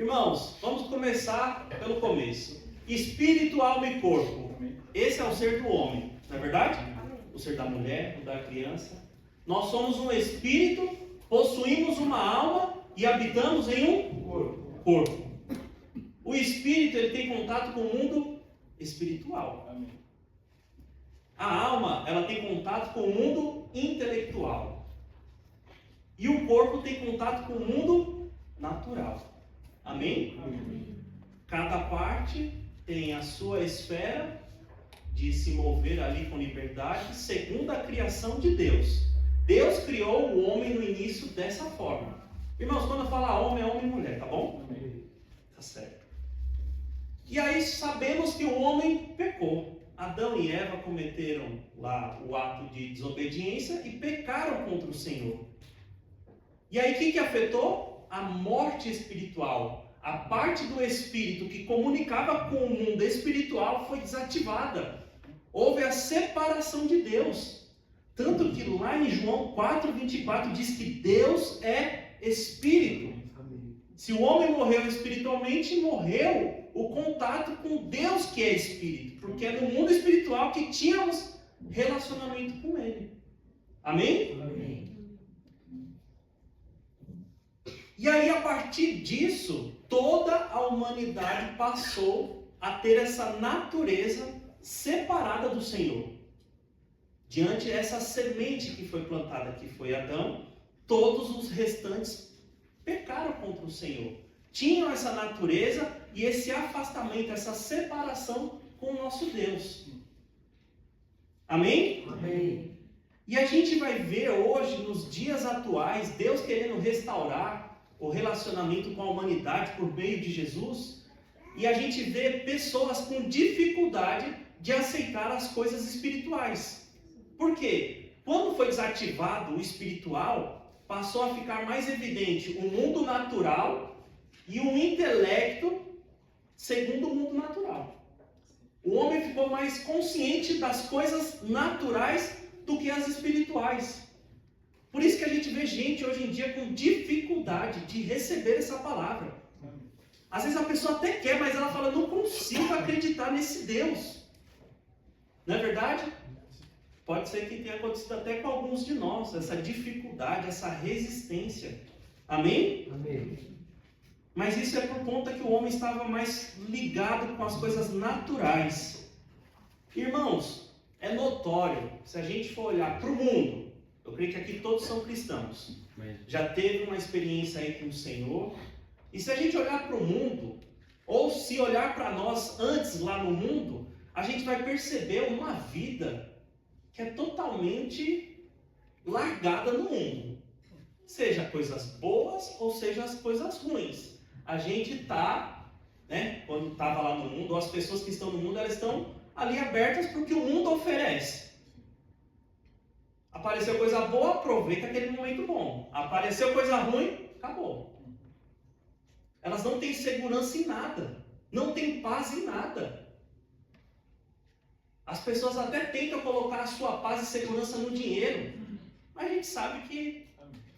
Irmãos, vamos começar pelo começo. Espírito, alma e corpo. Esse é o ser do homem, não é verdade? O ser da mulher, o da criança. Nós somos um espírito, possuímos uma alma e habitamos em um corpo. O espírito, ele tem contato com o mundo espiritual. A alma, ela tem contato com o mundo intelectual. E o corpo tem contato com o mundo natural. Amém? Cada parte tem a sua esfera de se mover ali com liberdade, segundo a criação de Deus. Deus criou o homem no início dessa forma. Irmãos, quando eu falar homem, é homem e mulher, tá bom? Tá certo. E aí sabemos que o homem pecou. Adão e Eva cometeram lá o ato de desobediência e pecaram contra o Senhor. E aí o que afetou? A morte espiritual. A parte do espírito que comunicava com o mundo espiritual foi desativada. Houve a separação de Deus. Tanto que lá em João 4:24 diz que Deus é espírito. Se o homem morreu espiritualmente, morreu o contato com Deus que é espírito. Porque é no mundo espiritual que tínhamos relacionamento com Ele. Amém? Amém. E aí, a partir disso, toda a humanidade passou a ter essa natureza separada do Senhor. Diante dessa semente que foi plantada, que foi Adão, todos os restantes pecaram contra o Senhor. Tinham essa natureza e esse afastamento, essa separação com o nosso Deus. Amém? Amém. E a gente vai ver hoje, nos dias atuais, Deus querendo restaurar o relacionamento com a humanidade por meio de Jesus, e a gente vê pessoas com dificuldade de aceitar as coisas espirituais. Por quê? Quando foi desativado o espiritual, passou a ficar mais evidente o mundo natural e o intelecto segundo o mundo natural. O homem ficou mais consciente das coisas naturais do que as espirituais. Por isso que a gente vê gente hoje em dia com dificuldade de receber essa palavra. Às vezes a pessoa até quer, mas ela fala, não consigo acreditar nesse Deus. Não é verdade? Pode ser que tenha acontecido até com alguns de nós, essa dificuldade, essa resistência. Amém? Amém. Mas isso é por conta que o homem estava mais ligado com as coisas naturais. Irmãos, é notório, se a gente for olhar para o mundo, eu creio que aqui todos são cristãos. Já teve uma experiência aí com o Senhor. E se a gente olhar para o mundo, ou se olhar para nós antes lá no mundo, a gente vai perceber uma vida que é totalmente largada no mundo. Seja coisas boas ou seja as coisas ruins. A gente está, quando estava lá no mundo, ou as pessoas que estão no mundo, elas estão ali abertas para o que o mundo oferece. Apareceu coisa boa, aproveita aquele momento bom. Apareceu coisa ruim, acabou. Elas não têm segurança em nada. Não têm paz em nada. As pessoas até tentam colocar a sua paz e segurança no dinheiro. Mas a gente sabe que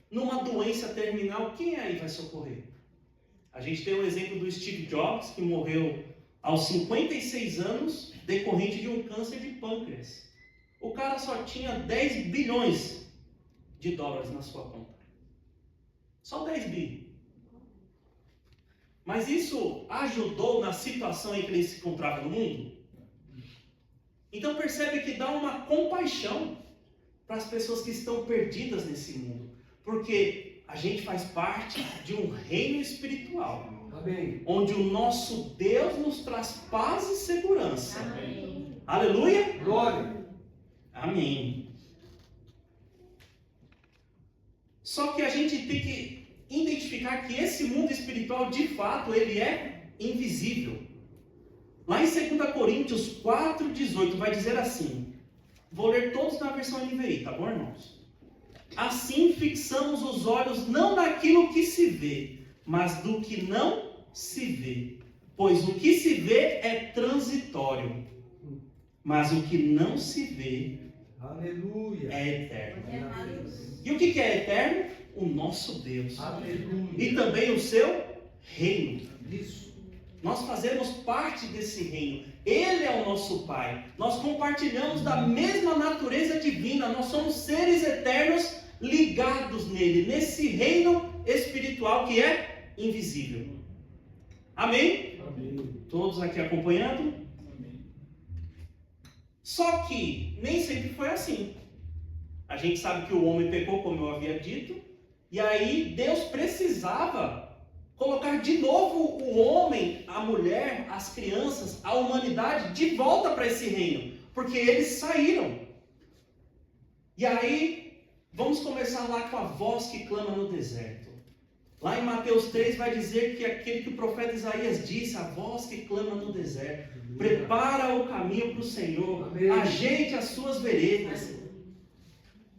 numa doença terminal, quem aí vai socorrer? A gente tem o exemplo do Steve Jobs, que morreu aos 56 anos, decorrente de um câncer de pâncreas. O cara só tinha 10 bilhões de dólares na sua conta. Só 10 bi. Mas isso ajudou na situação em que ele se encontrava no mundo? Então percebe que dá uma compaixão para as pessoas que estão perdidas nesse mundo. Porque a gente faz parte de um reino espiritual. Amém. Onde o nosso Deus nos traz paz e segurança. Amém. Aleluia? Glória. Amém. Só que a gente tem que identificar que esse mundo espiritual, de fato, ele é invisível. Lá em 2 Coríntios 4:18 vai dizer assim, vou ler todos na versão NVI, tá bom, irmãos? Assim fixamos os olhos não naquilo que se vê, mas do que não se vê. Pois o que se vê é transitório, mas o que não se vê, aleluia, é eterno. E o que é eterno? O nosso Deus. Aleluia. E também o seu reino. Isso. Nós fazemos parte desse reino. Ele é o nosso Pai. Nós compartilhamos da mesma natureza divina. Nós somos seres eternos ligados nele, nesse reino espiritual que é invisível. Amém? Amém. Todos aqui acompanhando? Amém. Só que nem sempre foi assim. A gente sabe que o homem pecou, como eu havia dito, e aí Deus precisava colocar de novo o homem, a mulher, as crianças, a humanidade de volta para esse reino, porque eles saíram. E aí, vamos começar lá com a voz que clama no deserto. Lá em Mateus 3 vai dizer que aquele que o profeta Isaías disse, a voz que clama no deserto, prepara o caminho para o Senhor, Amém. ajeite as suas veredas.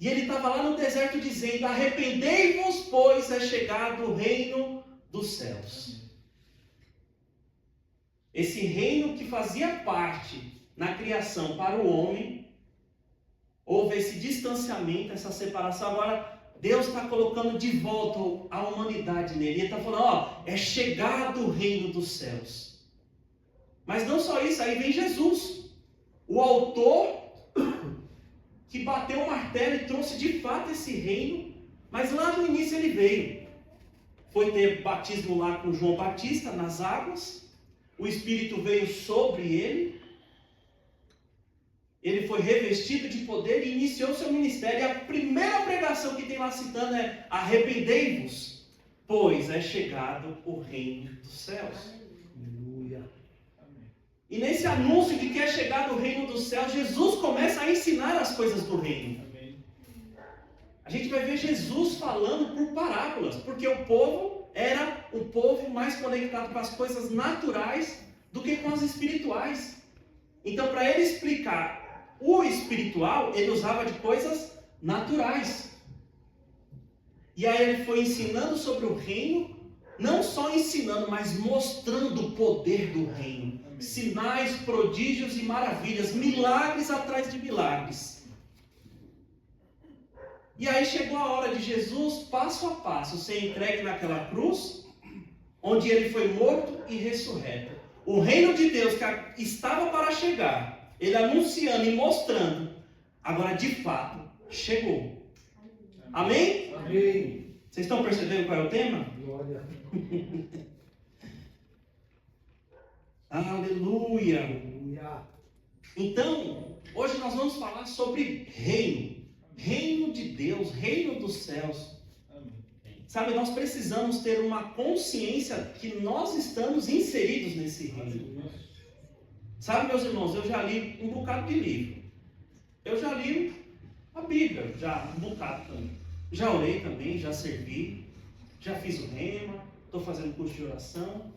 E ele estava lá no deserto dizendo, arrependei-vos, pois é chegado o reino dos céus. Esse reino que fazia parte na criação para o homem, houve esse distanciamento, essa separação. Agora Deus está colocando de volta a humanidade nele. Ele está falando, é chegado o reino dos céus. Mas não só isso, aí vem Jesus, o autor que bateu o martelo e trouxe de fato esse reino. Mas lá no início ele veio. Foi ter batismo lá com João Batista nas águas. O Espírito veio sobre ele. Ele foi revestido de poder e iniciou seu ministério. E a primeira pregação que tem lá citando é: arrependei-vos, pois é chegado o reino dos céus. Aleluia. E nesse anúncio de que é chegado o reino dos céus, Jesus começa a ensinar as coisas do reino. A gente vai ver Jesus falando por parábolas, porque o povo era um povo mais conectado com as coisas naturais do que com as espirituais. Então, para ele explicar o espiritual, ele usava de coisas naturais. E aí ele foi ensinando sobre o reino, não só ensinando, mas mostrando o poder do reino. Sinais, prodígios e maravilhas, milagres atrás de milagres. E aí chegou a hora de Jesus, passo a passo, ser entregue naquela cruz, onde ele foi morto e ressurreto. O reino de Deus que estava para chegar, ele anunciando e mostrando, agora de fato chegou. Amém? Amém. Vocês estão percebendo qual é o tema? Glória. Aleluia. Aleluia. Então, hoje nós vamos falar sobre reino. Reino de Deus, reino dos céus. Sabe, nós precisamos ter uma consciência que nós estamos inseridos nesse reino. Sabe, meus irmãos, eu já li um bocado de livro. Eu já li a Bíblia, já um bocado também. Já orei também, já servi, já fiz o rema, estou fazendo curso de oração.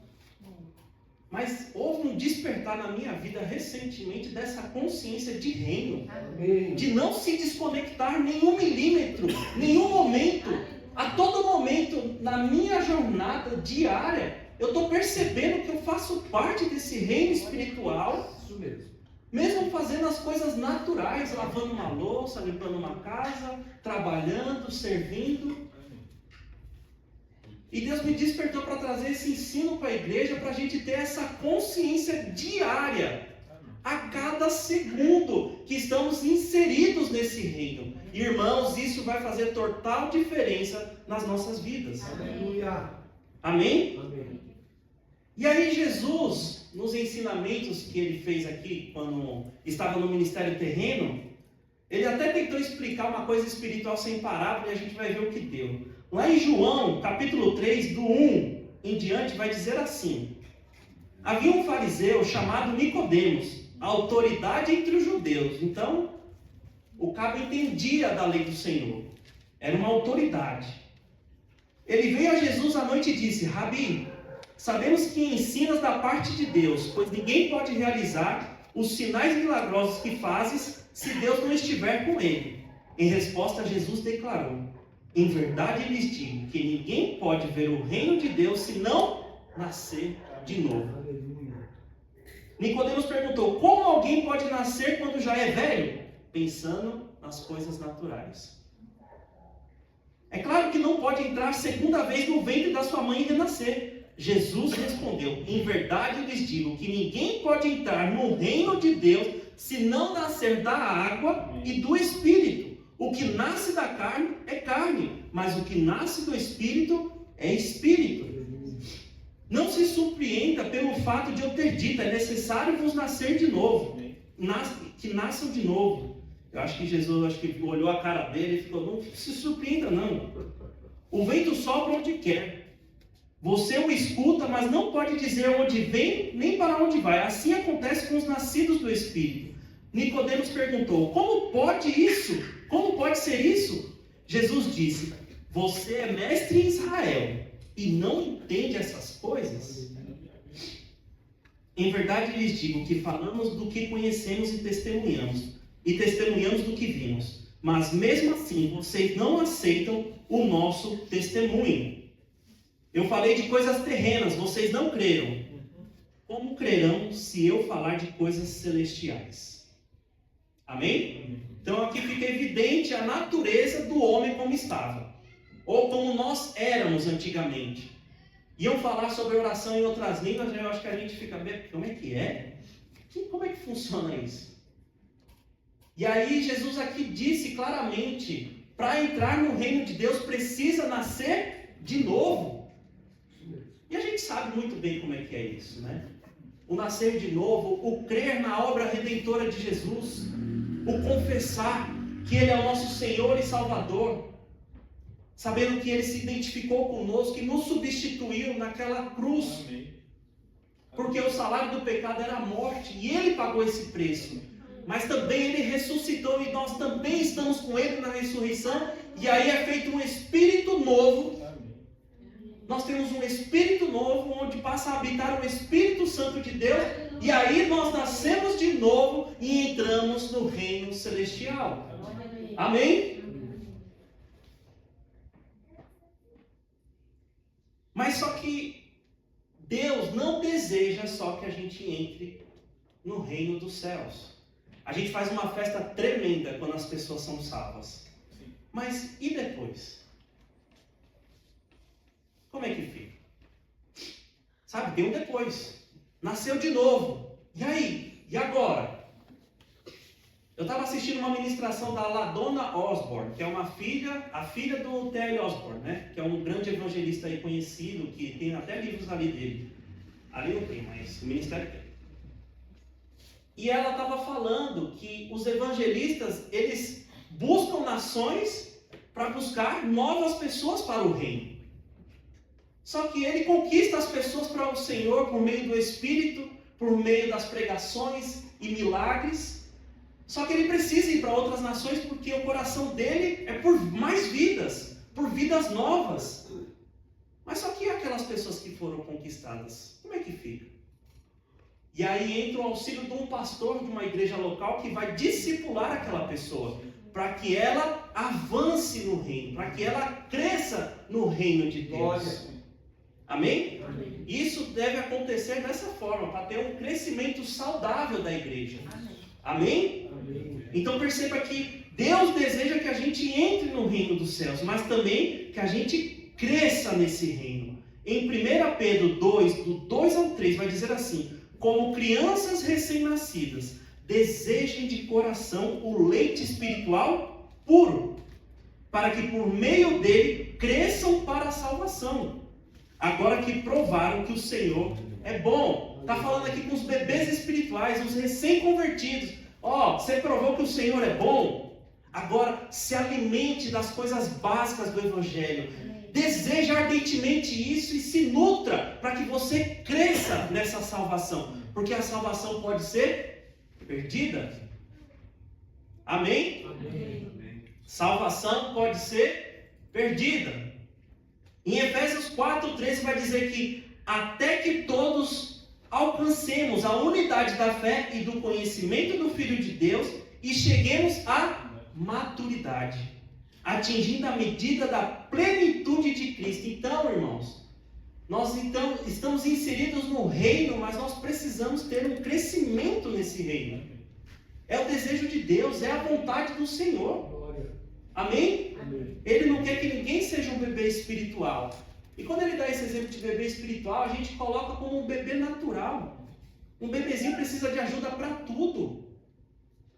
Mas houve um despertar na minha vida recentemente dessa consciência de reino. Amém. De não se desconectar nenhum milímetro, nenhum momento. A todo momento, na minha jornada diária, eu estou percebendo que eu faço parte desse reino espiritual. Isso mesmo. Mesmo fazendo as coisas naturais, lavando uma louça, limpando uma casa, trabalhando, servindo. E Deus me despertou para trazer esse ensino para a igreja, para a gente ter essa consciência diária, a cada segundo que estamos inseridos nesse reino. Irmãos, isso vai fazer total diferença nas nossas vidas. Aleluia. Amém? Amém. E aí Jesus, nos ensinamentos que ele fez aqui, quando estava no ministério terreno, ele até tentou explicar uma coisa espiritual sem parábola, e a gente vai ver o que deu. Lá em João, capítulo 3, do 1 em diante, vai dizer assim: havia um fariseu chamado Nicodemos, autoridade entre os judeus. Então, o cabo entendia da lei do Senhor, era uma autoridade. Ele veio a Jesus à noite e disse: Rabi, sabemos que ensinas da parte de Deus, pois ninguém pode realizar os sinais milagrosos que fazes se Deus não estiver com ele. Em resposta, Jesus declarou: em verdade lhes digo que ninguém pode ver o reino de Deus se não nascer de novo. Aleluia. Nicodemos perguntou: como alguém pode nascer quando já é velho? Pensando nas coisas naturais. É claro que não pode entrar segunda vez no ventre da sua mãe e renascer. Jesus respondeu: em verdade lhes digo que ninguém pode entrar no reino de Deus se não nascer da água e do Espírito. O que nasce da carne é carne, mas o que nasce do Espírito é Espírito. Não se surpreenda pelo fato de eu ter dito: é necessário vos nascer de novo. Que nasçam de novo. Eu acho que Jesus olhou a cara dele e ficou: não se surpreenda não. O vento sopra onde quer. Você o escuta, mas não pode dizer onde vem, nem para onde vai. Assim acontece com os nascidos do Espírito. Nicodemos perguntou: como pode isso? Como pode ser isso? Jesus disse: você é mestre em Israel e não entende essas coisas? Em verdade lhes digo que falamos do que conhecemos e testemunhamos do que vimos. Mas mesmo assim vocês não aceitam o nosso testemunho. Eu falei de coisas terrenas, vocês não creram. Como crerão se eu falar de coisas celestiais? Amém? Então aqui fica evidente a natureza do homem como estava, ou como nós éramos antigamente. Iam falar sobre oração em outras línguas, eu acho que a gente fica bem, como é que é? Como é que funciona isso? E aí Jesus aqui disse claramente, para entrar no reino de Deus precisa nascer de novo. E a gente sabe muito bem como é que é isso, né? O nascer de novo, o crer na obra redentora de Jesus, o confessar que Ele é o nosso Senhor e Salvador, sabendo que Ele se identificou conosco e nos substituiu naquela cruz. Porque o salário do pecado era a morte e Ele pagou esse preço. Mas também Ele ressuscitou e nós também estamos com Ele na ressurreição. E aí é feito um Espírito novo. Nós temos um Espírito novo, onde passa a habitar o Espírito Santo de Deus. E aí nós nascemos de novo e entramos no reino celestial. Amém? Mas só que Deus não deseja só que a gente entre no reino dos céus. A gente faz uma festa tremenda quando as pessoas são salvas. Mas e depois? Como é que fica? Sabe, tem um depois. Nasceu de novo. E aí? E agora? Eu estava assistindo uma ministração da LaDonna Osborne, que é a filha do T.L. Osborne, né? Que é um grande evangelista aí conhecido, que tem até livros ali dele. Ali não tem, mas o ministério tem. E ela estava falando que os evangelistas, eles buscam nações para buscar novas pessoas para o reino. Só que ele conquista as pessoas para o Senhor por meio do Espírito, por meio das pregações e milagres. Só que ele precisa ir para outras nações porque o coração dele é por mais vidas, por vidas novas. Mas só que aquelas pessoas que foram conquistadas, como é que fica? E aí entra o auxílio de um pastor de uma igreja local que vai discipular aquela pessoa, para que ela avance no reino, para que ela cresça no reino de Deus. Amém? Amém. Isso deve acontecer dessa forma, para ter um crescimento saudável da igreja. Amém? Amém. Então perceba que Deus deseja que a gente entre no reino dos céus, mas também que a gente cresça nesse reino. Em 1 Pedro 2, do 2 ao 3, vai dizer assim: como crianças recém-nascidas, desejem de coração o leite espiritual puro, para que por meio dele cresçam para a salvação, agora que provaram que o Senhor é bom. Está falando aqui com os bebês espirituais, os recém-convertidos. Você provou que o Senhor é bom? Agora se alimente das coisas básicas do Evangelho. Deseja ardentemente isso e se nutra para que você cresça nessa salvação. Porque a salvação pode ser perdida. Amém? Amém. Salvação pode ser perdida. Em Efésios 4:13 vai dizer que até que todos alcancemos a unidade da fé e do conhecimento do Filho de Deus e cheguemos à maturidade, atingindo a medida da plenitude de Cristo. Então, irmãos, nós estamos inseridos no reino, mas nós precisamos ter um crescimento nesse reino. É o desejo de Deus, é a vontade do Senhor. Glória. Amém? Amém. Ele não quer que ninguém seja um bebê espiritual. E quando ele dá esse exemplo de bebê espiritual, a gente coloca como um bebê natural. Um bebezinho precisa de ajuda para tudo.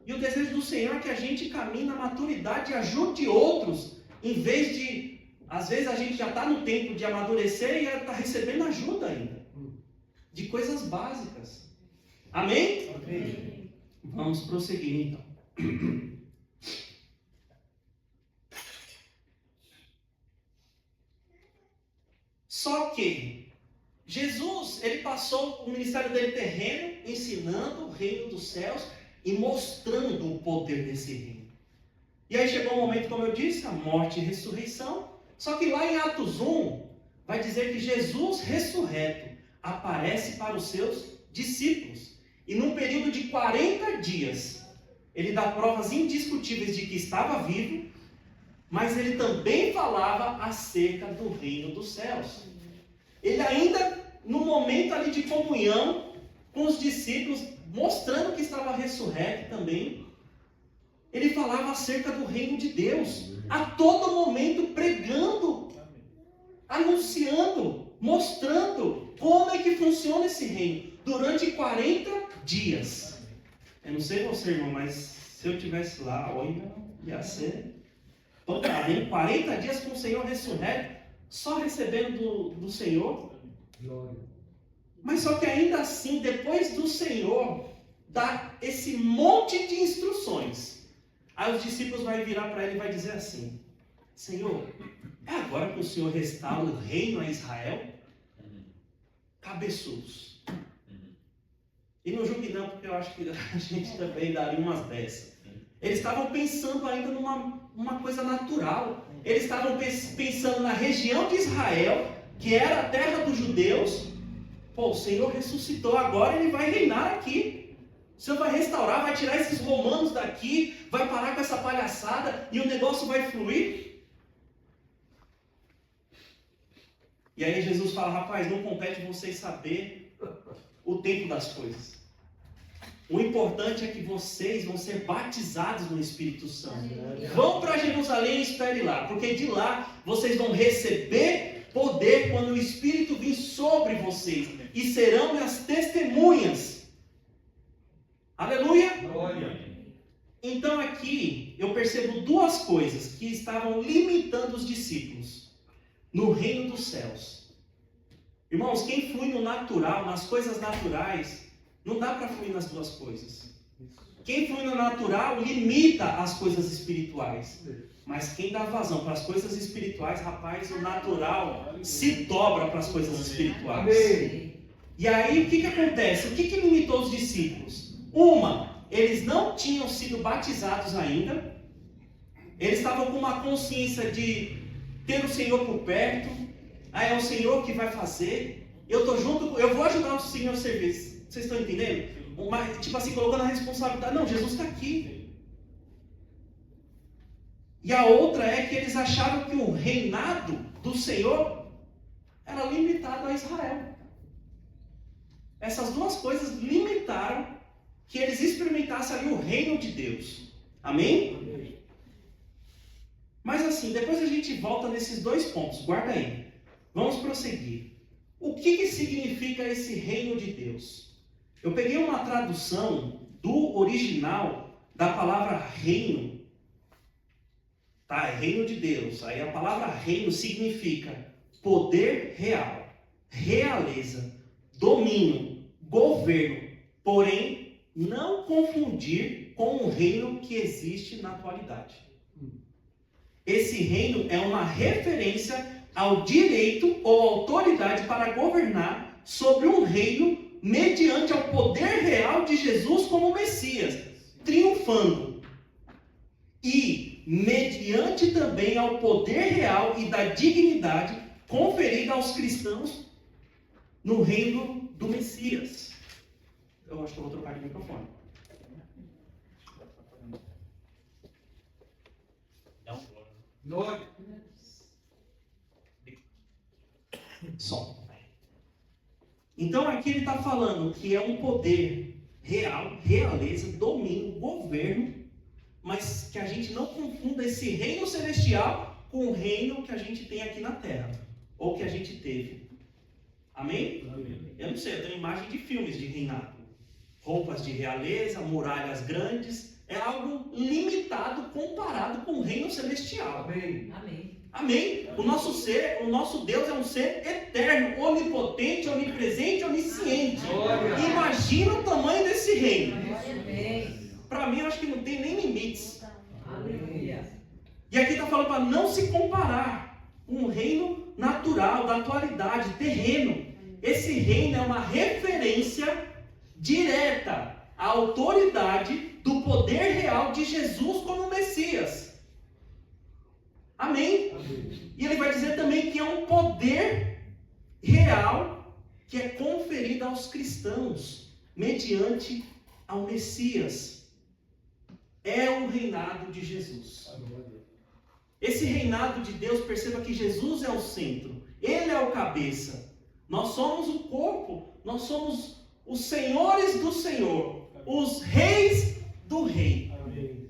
E o desejo do Senhor é que a gente caminhe na maturidade e ajude outros, em vez de, às vezes a gente já está no tempo de amadurecer e está recebendo ajuda ainda, de coisas básicas. Amém? Amém. Vamos prosseguir então. Só que Jesus, ele passou o ministério dele terreno, ensinando o reino dos céus e mostrando o poder desse reino. E aí chegou o momento, como eu disse, a morte e ressurreição. Só que lá em Atos 1, vai dizer que Jesus ressurreto aparece para os seus discípulos. E num período de 40 dias, ele dá provas indiscutíveis de que estava vivo, mas ele também falava acerca do reino dos céus. Ele ainda, no momento ali de comunhão com os discípulos, mostrando que estava ressurreto também, ele falava acerca do reino de Deus, a todo momento pregando, anunciando, mostrando como é que funciona esse reino, durante 40 dias. Eu não sei você, irmão, mas se eu estivesse lá, olha, ia ser tocado, hein? 40 dias com o Senhor ressurreto, só recebendo do Senhor. Glória. Mas só que ainda assim, depois do Senhor dar esse monte de instruções, aí os discípulos vão virar para ele e vai dizer assim: Senhor, é agora que o Senhor restaura o reino a Israel? Cabeçudos. E não julgue não, porque eu acho que a gente também daria umas dessas. Eles estavam pensando ainda numa coisa natural. Eles estavam pensando na região de Israel, que era a terra dos judeus. Pô, o Senhor ressuscitou, agora ele vai reinar aqui. O Senhor vai restaurar, vai tirar esses romanos daqui, vai parar com essa palhaçada e o negócio vai fluir. E aí Jesus fala: rapaz, não compete vocês saber o tempo das coisas. O importante é que vocês vão ser batizados no Espírito Santo. Vão para Jerusalém e esperem lá, porque de lá vocês vão receber poder quando o Espírito vir sobre vocês, e serão minhas testemunhas. Aleluia! Glória. Então aqui eu percebo duas coisas que estavam limitando os discípulos no reino dos céus. Irmãos, quem flui no natural, nas coisas naturais, não dá para fluir nas duas coisas. Quem flui no natural limita as coisas espirituais. Mas quem dá vazão para as coisas espirituais, rapaz, o natural se dobra para as coisas espirituais. Amém. E aí o que acontece? O que limitou os discípulos? Eles não tinham sido batizados ainda. Eles estavam com uma consciência de ter o Senhor por perto. É o Senhor que vai fazer. Eu estou junto, eu vou ajudar o Senhor a servir. Vocês estão entendendo? Tipo assim, colocando a responsabilidade. Não, Jesus está aqui. E a outra é que eles acharam que o reinado do Senhor era limitado a Israel. Essas duas coisas limitaram que eles experimentassem ali o reino de Deus. Amém? Amém. Mas assim, depois a gente volta nesses dois pontos. Guarda aí. Vamos prosseguir. O que significa esse reino de Deus? Eu peguei uma tradução do original da palavra reino. Tá, é reino de Deus. Aí a palavra reino significa poder real, realeza, domínio, governo. Porém, não confundir com o reino que existe na atualidade. Esse reino é uma referência ao direito ou autoridade para governar sobre um reino mediante ao poder real de Jesus como Messias, triunfando. E mediante também ao poder real e da dignidade conferida aos cristãos no reino do Messias. Eu acho que eu vou trocar de microfone. Glória. Som. Então aqui ele está falando que é um poder real, realeza, domínio, governo, mas que a gente não confunda esse reino celestial com o reino que a gente tem aqui na terra. ou que a gente teve. Amém? Eu não sei, eu tenho imagem de filmes de reinado. Roupas de realeza, muralhas grandes. É algo limitado comparado com o reino celestial. Amém. Amém. Amém? O nosso Deus é um ser eterno, onipotente, onipresente, onisciente. Glória. Imagina o tamanho desse reino. Amém. Para mim, eu acho que não tem nem limites. Aleluia. E aqui está falando para não se comparar com o reino natural, da atualidade, terreno. Esse reino é uma referência direta à autoridade do poder real de Jesus como Messias. Amém? Amém. E ele vai dizer também que é um poder real que é conferido aos cristãos mediante ao Messias. É o reinado de Jesus. Esse reinado de Deus, perceba que Jesus é o centro. Ele é o cabeça. Nós somos o corpo. Nós somos os senhores do Senhor. Os reis do rei. Amém.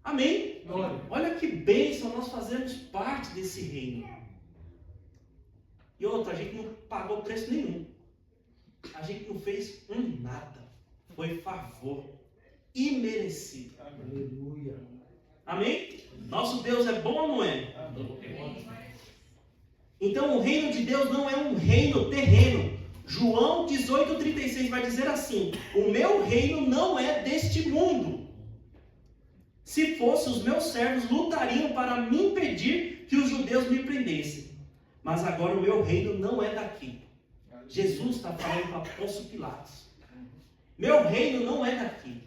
Amém? Glória. Olha que bênção nós fazemos parte desse reino. E outra, a gente não pagou preço nenhum. A gente não fez nada. Foi favor. Imerecido. Aleluia. Amém? Nosso Deus é bom ou não é? Amém. Então o reino de Deus não é um reino terreno. João 18,36 vai dizer assim: o meu reino não é deste mundo. Se fosse, os meus servos lutariam para me impedir que os judeus me prendessem. Mas agora o meu reino não é daqui. Jesus está falando para Pôncio Pilatos. Meu reino não é daqui.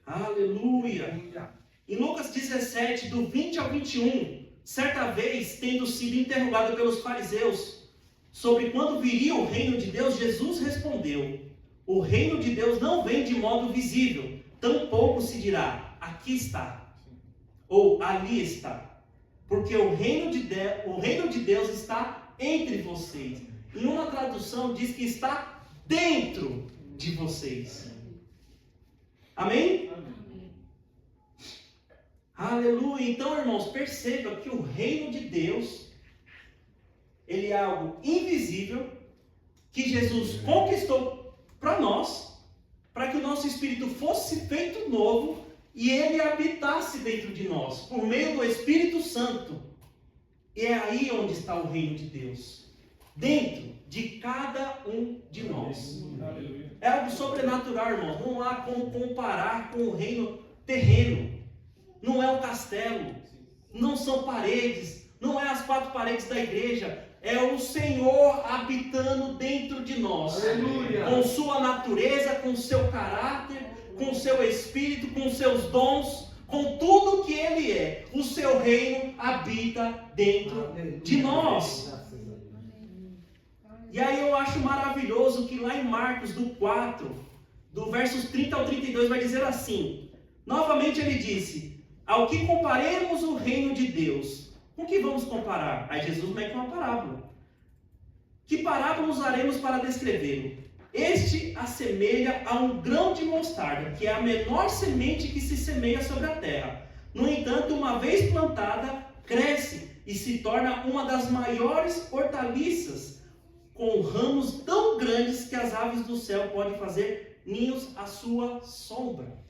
Aleluia. Em Lucas 17, do 20 ao 21, certa vez, tendo sido interrogado pelos fariseus sobre quando viria o reino de Deus, Jesus respondeu: o reino de Deus não vem de modo visível, tampouco se dirá, aqui está, ou ali está, porque o reino de Deus está entre vocês. Em uma tradução diz que está dentro de vocês. Amém? Aleluia. Então, irmãos, perceba que o reino de Deus, ele é algo invisível, que Jesus conquistou para nós, para que o nosso espírito fosse feito novo e ele habitasse dentro de nós, por meio do Espírito Santo. E é aí onde está o reino de Deus, dentro de cada um de nós. É algo sobrenatural, irmãos. Não há como comparar com o reino terreno. Não é um castelo, não são paredes, não é as 4 paredes da igreja, é o Senhor habitando dentro de nós. Aleluia. Com sua natureza, com seu caráter, com seu espírito, com seus dons, com tudo que ele é. O seu reino habita dentro de nós. E aí eu acho maravilhoso que lá em Marcos, do 4, do versos 30 ao 32, vai dizer assim: novamente ele disse: ao que comparemos o reino de Deus? Com que vamos comparar? Aí Jesus mete uma parábola. Que parábola usaremos para descrevê-lo? Este assemelha a um grão de mostarda, que é a menor semente que se semeia sobre a terra. No entanto, uma vez plantada, cresce e se torna uma das maiores hortaliças, com ramos tão grandes que as aves do céu podem fazer ninhos à sua sombra.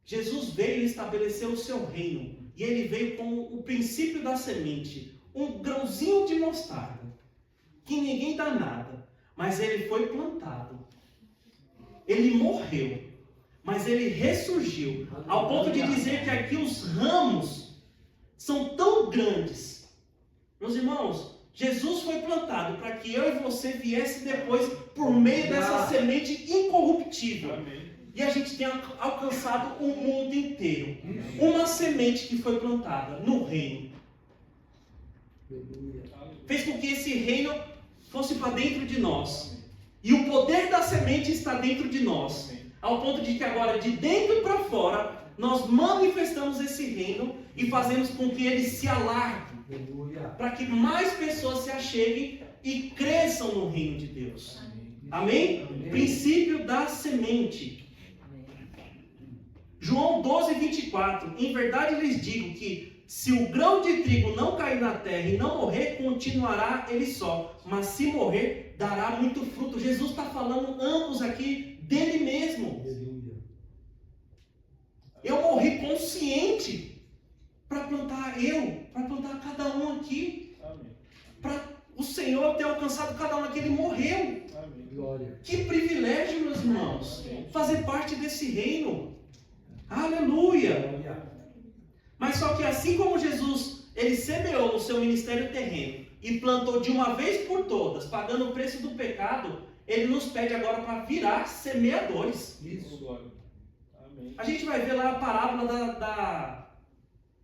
Jesus veio estabelecer o seu reino, e ele veio como o princípio da semente, um grãozinho de mostarda, que ninguém dá nada, mas ele foi plantado, ele morreu, mas ele ressurgiu, ao ponto de dizer que aqui os ramos são tão grandes. Meus irmãos, Jesus foi plantado para que eu e você viesse depois por meio dessa semente incorruptível. Amém. E a gente tem alcançado o mundo inteiro. Uma semente que foi plantada no reino. Fez com que esse reino fosse para dentro de nós. E o poder da semente está dentro de nós. Ao ponto de que agora, de dentro para fora, nós manifestamos esse reino e fazemos com que ele se alargue. Para que mais pessoas se acheguem e cresçam no reino de Deus. Amém? Princípio da semente. João 12, 24. Em verdade lhes digo que se o grão de trigo não cair na terra e não morrer, continuará ele só. Mas se morrer, dará muito fruto. Jesus está falando ambos aqui dele mesmo. Aleluia. Eu morri consciente para plantar para plantar cada um aqui. Para o Senhor ter alcançado cada um aqui. Ele morreu. Glória. Que privilégio, meus irmãos, fazer parte desse reino. Aleluia. Glória. Mas só que assim como Jesus, ele semeou no seu ministério terreno e plantou de uma vez por todas, pagando o preço do pecado, ele nos pede agora para virar semeadores. Isso. A gente vai ver lá a parábola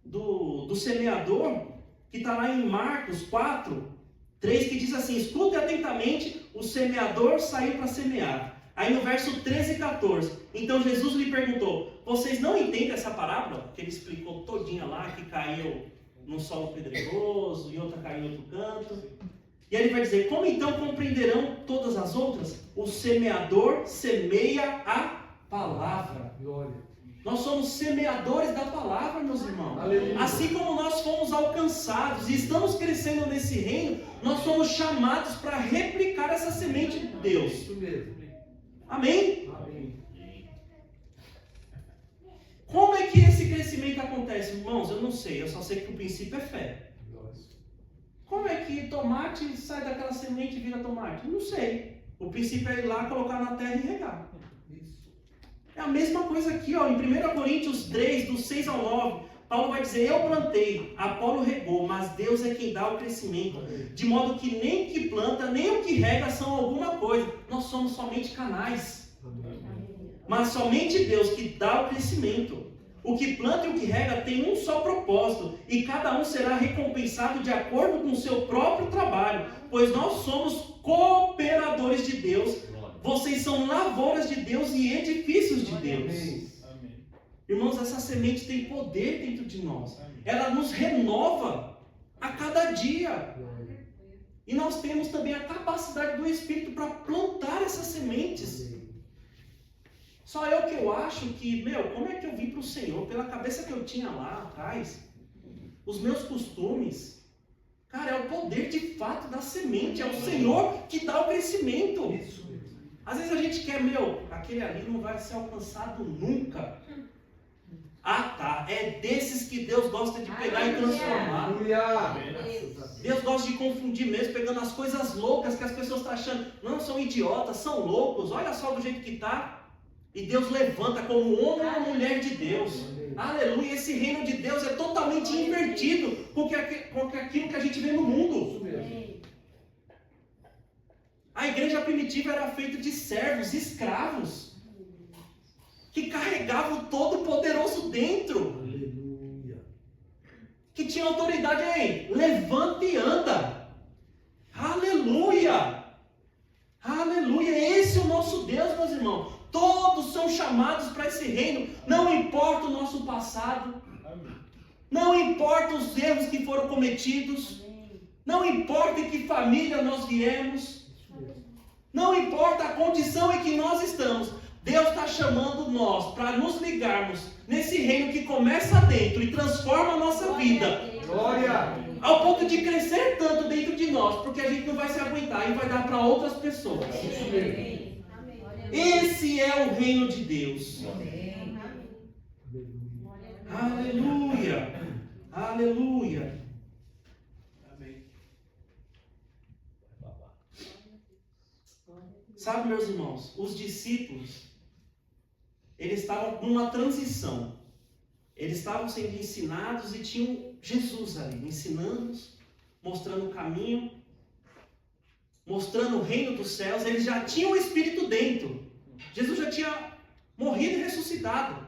do semeador, que está lá em Marcos 4, 3, que diz assim: escute atentamente, o semeador saiu para semear. Aí no verso 13 e 14, então Jesus lhe perguntou: vocês não entendem essa parábola? Que ele explicou todinha lá, que caiu num solo pedregoso e outra caiu em outro canto. E aí ele vai dizer: como então compreenderão todas as outras? O semeador semeia a palavra. Glória. Nós somos semeadores da palavra, meus irmãos. Aleluia. Assim como nós fomos alcançados e estamos crescendo nesse reino, nós somos chamados para replicar essa semente de Deus. Isso mesmo. Amém? Amém. Como é que esse crescimento acontece, irmãos? Eu não sei, eu só sei que o princípio é fé. Glória. Como é que tomate sai daquela semente e vira tomate? Não sei. O princípio é ir lá, colocar na terra e regar. Isso. É a mesma coisa aqui, ó, em 1 Coríntios 3, do 6 ao 9, Paulo vai dizer: eu plantei, Apolo regou, mas Deus é quem dá o crescimento. De modo que nem o que planta, nem o que rega são alguma coisa. Nós somos somente canais. Mas somente Deus que dá o crescimento. O que planta e o que rega tem um só propósito, e cada um será recompensado de acordo com o seu próprio trabalho, pois nós somos cooperadores de Deus. Vocês são lavouras de Deus e edifícios de Deus. Amém. Irmãos, essa semente tem poder dentro de nós. Ela nos renova a cada dia. Glória. E nós temos também a capacidade do Espírito para plantar essas sementes. Só eu que eu acho que, como é que eu vim para o Senhor? Pela cabeça que eu tinha lá atrás, os meus costumes, cara, é o poder de fato da semente, é o Senhor que dá o crescimento. Isso mesmo. Às vezes a gente quer, aquele ali não vai ser alcançado nunca. Ah tá, é desses que Deus gosta de pegar e transformar. Aleluia. Deus gosta de confundir mesmo, pegando as coisas loucas que as pessoas estão achando. Não, são idiotas, são loucos, olha só do jeito que está. E Deus levanta como homem ou mulher de Deus. Aleluia, esse reino de Deus é totalmente invertido com aquilo que a gente vê no mundo. Isso mesmo. A igreja primitiva era feita de servos, escravos, que carregavam o Todo-Poderoso dentro, Aleluia. que tinha autoridade aí, levanta e anda. Aleluia! Aleluia! Esse é o nosso Deus, meus irmãos. Todos são chamados para esse reino, não importa o nosso passado, não importa os erros que foram cometidos, não importa em que família nós viemos, não importa a condição em que nós estamos, Deus está chamando nós para nos ligarmos nesse reino que começa dentro e transforma a nossa vida, Glória. ao ponto de crescer tanto dentro de nós, porque a gente não vai se aguentar e vai dar para outras pessoas. Isso mesmo. Esse é o reino de Deus. Aleluia. Aleluia. Amém. Sabe, meus irmãos, os discípulos, eles estavam numa transição. Eles estavam sendo ensinados e tinham Jesus ali, ensinando-os, mostrando o caminho, mostrando o reino dos céus. Eles já tinham o Espírito dentro. Jesus já tinha morrido e ressuscitado.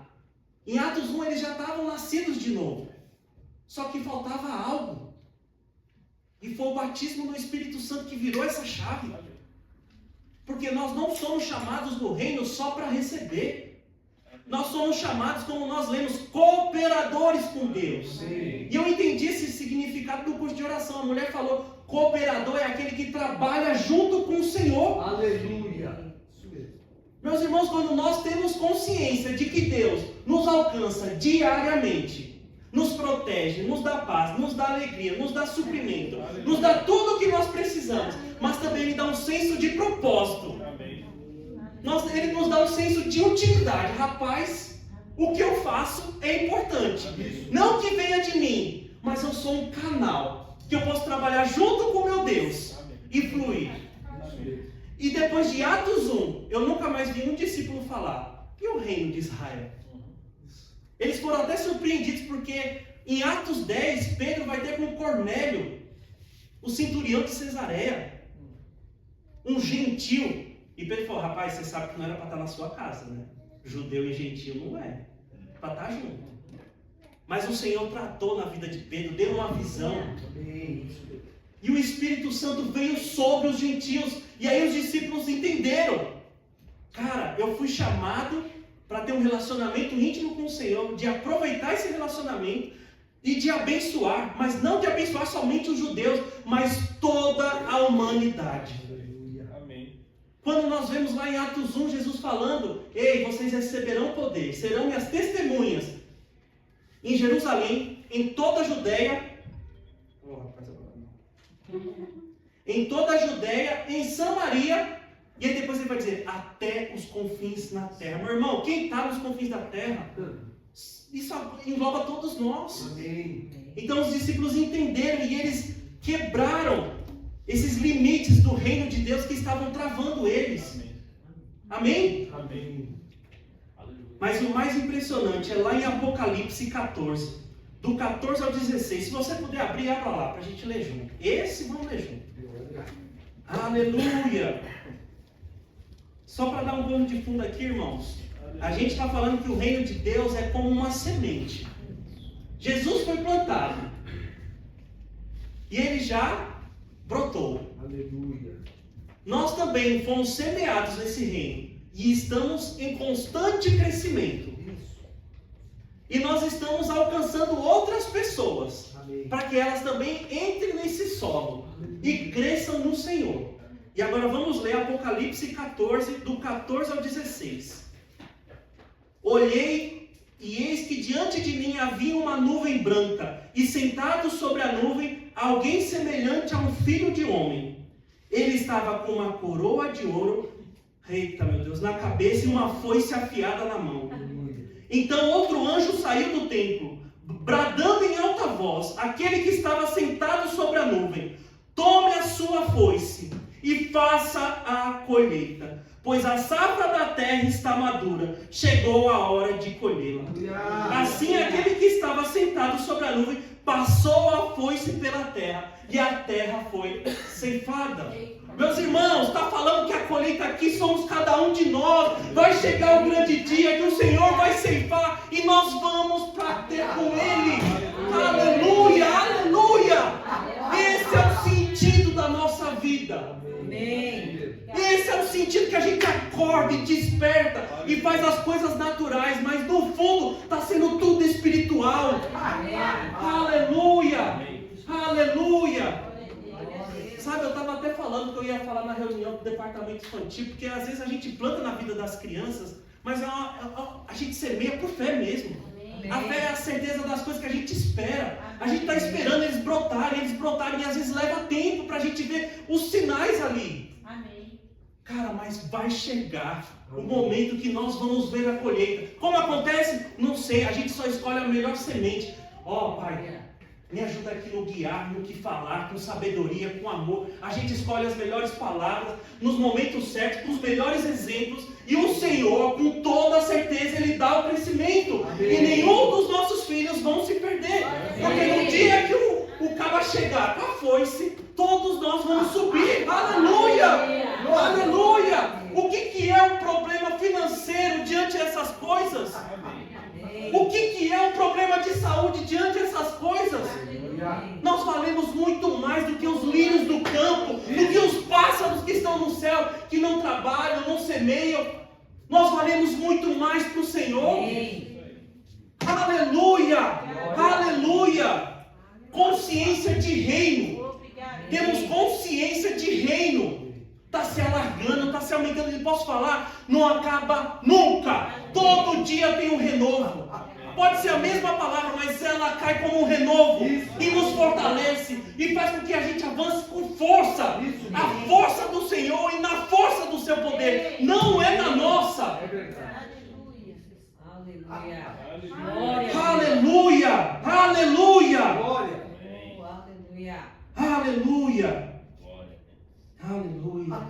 Em Atos 1 eles já estavam nascidos de novo. Só que faltava algo. E foi o batismo no Espírito Santo que virou essa chave. Porque nós não somos chamados no reino só para receber. Nós somos chamados, como nós lemos, cooperadores com Deus. Sim. E eu entendi esse significado do curso de oração. A mulher falou, cooperador é aquele que trabalha junto com o Senhor. Aleluia. Isso mesmo. Meus irmãos, quando nós temos consciência de que Deus nos alcança diariamente, nos protege, nos dá paz, nos dá alegria, nos dá suprimento, nos dá tudo o que nós precisamos, mas também Ele dá um senso de propósito. Ele nos dá um senso de utilidade. Rapaz, o que eu faço é importante. Não que venha de mim, mas eu sou um canal que eu posso trabalhar junto com meu Deus e fluir. E depois de Atos 1, eu nunca mais vi um discípulo falar: e o reino de Israel? Eles foram até surpreendidos porque em Atos 10, Pedro vai ter com Cornélio, o centurião de Cesareia, um gentil. E Pedro falou: rapaz, você sabe que não era para estar na sua casa, né? Judeu e gentil não é para estar junto. Mas o Senhor tratou na vida de Pedro, deu uma visão. E o Espírito Santo veio sobre os gentios. E aí os discípulos entenderam: cara, eu fui chamado para ter um relacionamento íntimo com o Senhor, de aproveitar esse relacionamento e de abençoar, mas não de abençoar somente os judeus, mas toda a humanidade. Amém. Quando nós vemos lá em Atos 1, Jesus falando: ei, vocês receberão poder, serão minhas testemunhas em Jerusalém, em toda a Judéia, em toda a Judéia, em Samaria, e aí depois ele vai dizer, até os confins da terra. Meu irmão, quem está nos confins da terra? Isso engloba todos nós. Amém. Então os discípulos entenderam e eles quebraram esses limites do reino de Deus que estavam travando eles. Amém? Amém. Mas o mais impressionante é lá em Apocalipse 14, do 14 ao 16. Se você puder abrir, abra lá para a gente ler junto. Esse vamos ler junto. Aleluia! Só para dar um pano de fundo aqui, irmãos. A gente está falando que o reino de Deus é como uma semente. Jesus foi plantado. E ele já brotou. Aleluia. Nós também fomos semeados nesse reino. E estamos em constante crescimento. E nós estamos alcançando outras pessoas. Para que elas também entrem nesse solo. E cresçam no Senhor. E agora vamos ler Apocalipse 14, do 14 ao 16. Olhei, e eis que diante de mim havia uma nuvem branca, e sentado sobre a nuvem, alguém semelhante a um filho de homem. Ele estava com uma coroa de ouro, eita meu Deus, na cabeça e uma foice afiada na mão. Então outro anjo saiu do templo, bradando em alta voz, aquele que estava sentado sobre a nuvem: tome a sua foice e faça a colheita, pois a safra da terra está madura, chegou a hora de colhê-la. Assim aquele que estava sentado sobre a nuvem passou a foice pela terra, e a terra foi ceifada. Meus irmãos, está falando que a colheita aqui somos cada um de nós. Vai chegar o grande dia que o Senhor vai ceifar e nós vamos para ter com Ele. Aleluia, aleluia. Esse é o sentido da nossa vida. Esse é o sentido que a gente acorda e desperta e faz as coisas naturais, mas no fundo está sendo tudo espiritual. Aleluia, aleluia. Sabe, eu estava até falando que eu ia falar na reunião do departamento infantil, porque às vezes a gente planta na vida das crianças, mas a gente semeia por fé mesmo. A fé é a certeza das coisas que a gente espera. A gente está esperando eles brotarem, e às vezes leva tempo para a gente ver os sinais ali. Cara, mas vai chegar o momento que nós vamos ver a colheita. Como acontece? Não sei, a gente só escolhe a melhor semente. Ó, Pai, me ajuda aqui no guiar, no que falar, com sabedoria, com amor. A gente escolhe as melhores palavras, nos momentos certos, com os melhores exemplos. E o Senhor, com toda certeza, Ele dá o crescimento. Amém. E nenhum dos nossos filhos vão se perder. Amém. Porque no dia que o caba chegar com a foice, todos nós vamos subir. Aleluia! Aleluia! O que é um problema financeiro diante dessas coisas? O que é um problema de saúde diante dessas coisas? Nós valemos muito mais do que os lírios do campo, do que os pássaros que estão no céu, que não trabalham, não semeiam. Nós valemos muito mais para o Senhor. Aleluia! Aleluia! Consciência de reino. Temos consciência de reino. Está se alargando, está se aumentando. e posso falar, não acaba nunca. Todo dia tem um renovo. Pode ser a mesma palavra, mas ela cai como um renovo e nos fortalece e faz com que a gente avance com força. A força do Senhor e na força do seu poder. Não é na nossa. Aleluia! Aleluia! Aleluia! Aleluia!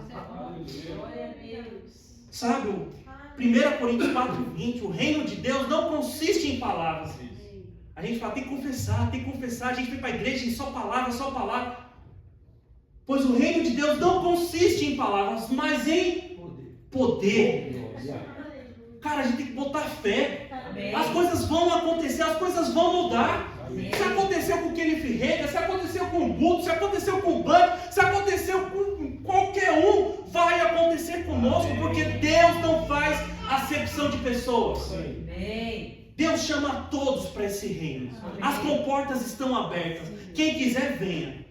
Sabe, 1 Coríntios 4:20, o reino de Deus não consiste em palavras. A gente fala, tem que confessar, a gente vem para a igreja em só palavra. Pois o reino de Deus não consiste em palavras, mas em poder. Cara, a gente tem que botar fé. As coisas vão acontecer, as coisas vão mudar. Se aconteceu com o Kenneth Reagan, se aconteceu com o Guto, se aconteceu com o Bunny, se aconteceu com qualquer um, vai acontecer conosco, porque Deus não faz acepção de pessoas. Deus chama todos para esse reino. As comportas estão abertas. Quem quiser, venha.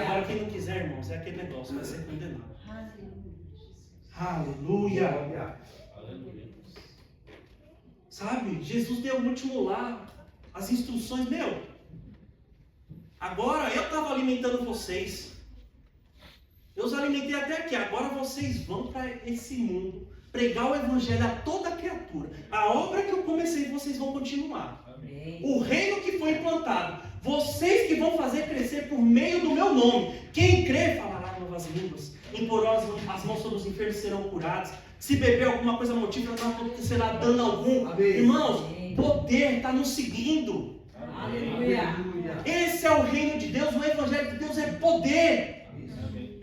Agora, quem não quiser, irmãos, é aquele negócio, vai ser condenado. Aleluia. Sabe, Jesus deu o último lá, as instruções, agora eu estava alimentando vocês, eu os alimentei até aqui, agora vocês vão para esse mundo, pregar o evangelho a toda criatura, a obra que eu comecei, vocês vão continuar. Amém. O reino que foi implantado, vocês que vão fazer crescer por meio do meu nome. Quem crer falará novas línguas, imporão as mãos sobre os enfermos serão curados. Se beber alguma coisa mortífera, não acontecerá dano algum. Amém. Irmãos, poder está nos seguindo. Aleluia. Esse é o reino de Deus, o evangelho de Deus é poder. Amém.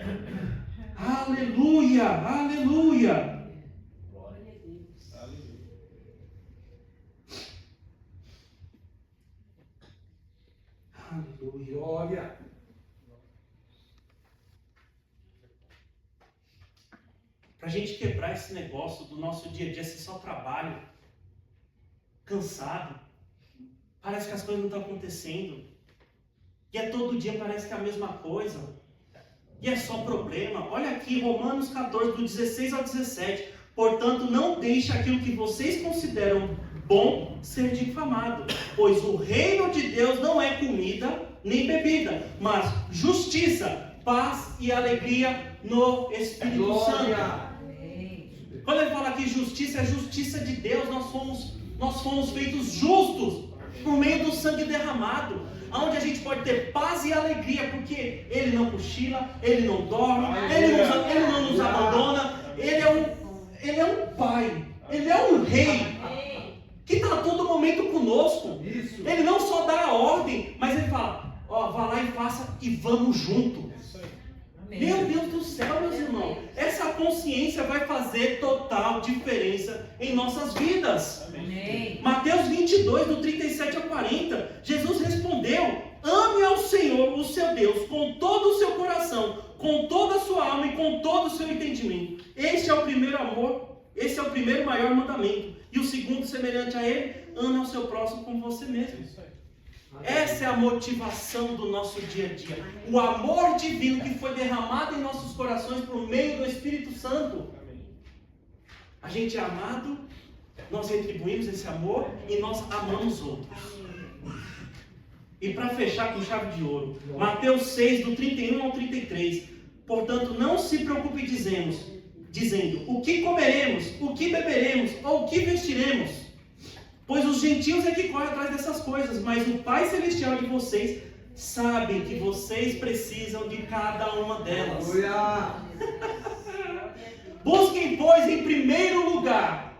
Aleluia, aleluia. Glória a Deus. Aleluia. Glória. Para a gente quebrar esse negócio do nosso dia a dia, ser só trabalho, cansado, parece que as coisas não estão acontecendo, e todo dia parece que é a mesma coisa, e é só problema. Olha aqui, Romanos 14, do 16 ao 17, portanto não deixe aquilo que vocês consideram bom ser difamado, pois o reino de Deus não é comida nem bebida, mas justiça, paz e alegria no Espírito Santo. Quando ele fala aqui justiça, é a justiça de Deus. Nós fomos feitos justos por meio do sangue derramado, onde a gente pode ter paz e alegria, porque Ele não cochila, Ele não dorme, Ele não nos abandona. Ele é um Pai, Ele é um Rei que está a todo momento conosco. Ele não só dá a ordem, mas Ele fala, vá lá e faça e vamos junto. Meu Deus do céu, meus irmãos, essa consciência vai fazer total diferença em nossas vidas. Amém. Mateus 22, do 37 ao 40, Jesus respondeu, ame ao Senhor, o seu Deus, com todo o seu coração, com toda a sua alma e com todo o seu entendimento. Este é o primeiro amor, esse é o primeiro maior mandamento. E o segundo, semelhante a ele, ame ao seu próximo como você mesmo. Essa é a motivação do nosso dia a dia. O amor divino que foi derramado em nossos corações por meio do Espírito Santo. A gente é amado, nós retribuímos esse amor e nós amamos outros. E para fechar com chave de ouro, Mateus 6, do 31 ao 33. Portanto, não se preocupe dizendo, o que comeremos, o que beberemos ou o que vestiremos? Pois os gentios é que correm atrás dessas coisas, mas o Pai Celestial de vocês sabe que vocês precisam de cada uma delas. Busquem, pois, em primeiro lugar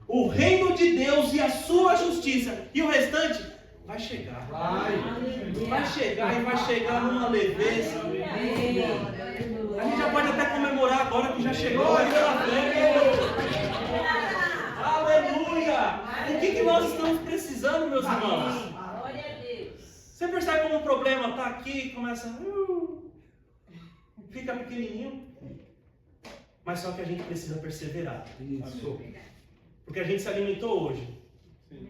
o reino de Deus e a sua justiça, e o restante vai chegar. Vai chegar e vai chegar numa leveza. A gente já pode até comemorar agora que já chegou. Aleluia! O que nós estamos precisando, meus irmãos? Glória a Deus. Você percebe como o problema está aqui, começa, fica pequenininho, mas só que a gente precisa perseverar. Isso. Porque a gente se alimentou hoje.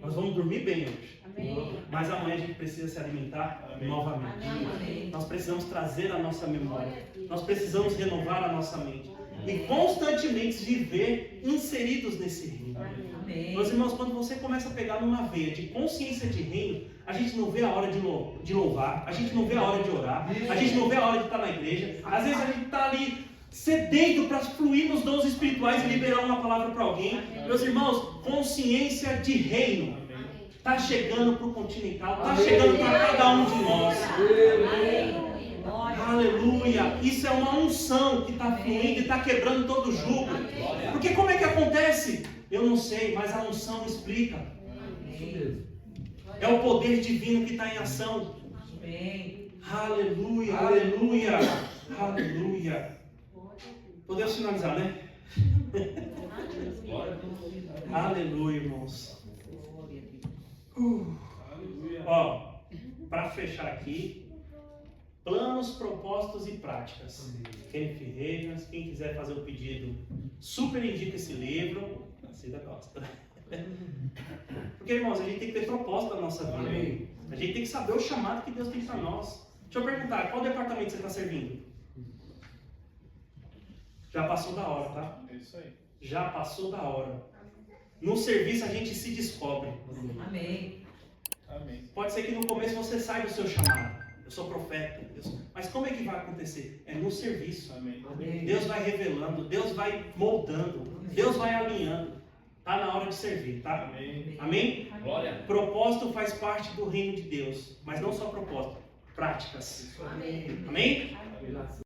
Nós vamos dormir bem hoje. Amém. Mas amanhã a gente precisa se alimentar novamente. Amém. Nós precisamos trazer a nossa memória. Nós precisamos renovar a nossa mente. e constantemente viver inseridos nesse reino. Amém. Meus irmãos, quando você começa a pegar numa veia de consciência de reino, a gente não vê a hora de louvar, a gente não vê a hora de orar, a gente não vê a hora de estar na igreja. Às vezes a gente está ali sedento para fluir nos dons espirituais e liberar uma palavra para alguém. Meus irmãos, consciência de reino está chegando para o Continental, está chegando para cada um de nós. Aleluia! Isso é uma unção que está fluindo e está quebrando todo o jugo. Porque como é que acontece? Eu não sei, mas a unção explica. É o poder divino que está em ação. Aleluia, aleluia, aleluia. Podemos finalizar, né? Aleluia, irmãos. Ó, para fechar aqui, planos, propósitos e práticas. Kenny Ferreiras, quem quiser fazer o pedido, super indica esse livro. A Cida gosta. Porque, irmãos, a gente tem que ter propósito na nossa vida. A gente tem que saber o chamado que Deus tem para nós. Deixa eu perguntar, qual departamento você está servindo? Já passou da hora, tá? É isso aí. Já passou da hora. No serviço a gente se descobre. Amém. Amém. Pode ser que no começo você saiba o seu chamado. Eu sou profeta. Mas como é que vai acontecer? É no serviço. Amém. Deus vai revelando, Deus vai moldando, Deus vai alinhando. Está na hora de servir, tá? Amém. Amém? Glória. Propósito faz parte do reino de Deus. Mas não só propósito, práticas. Amém. Amém? Amém.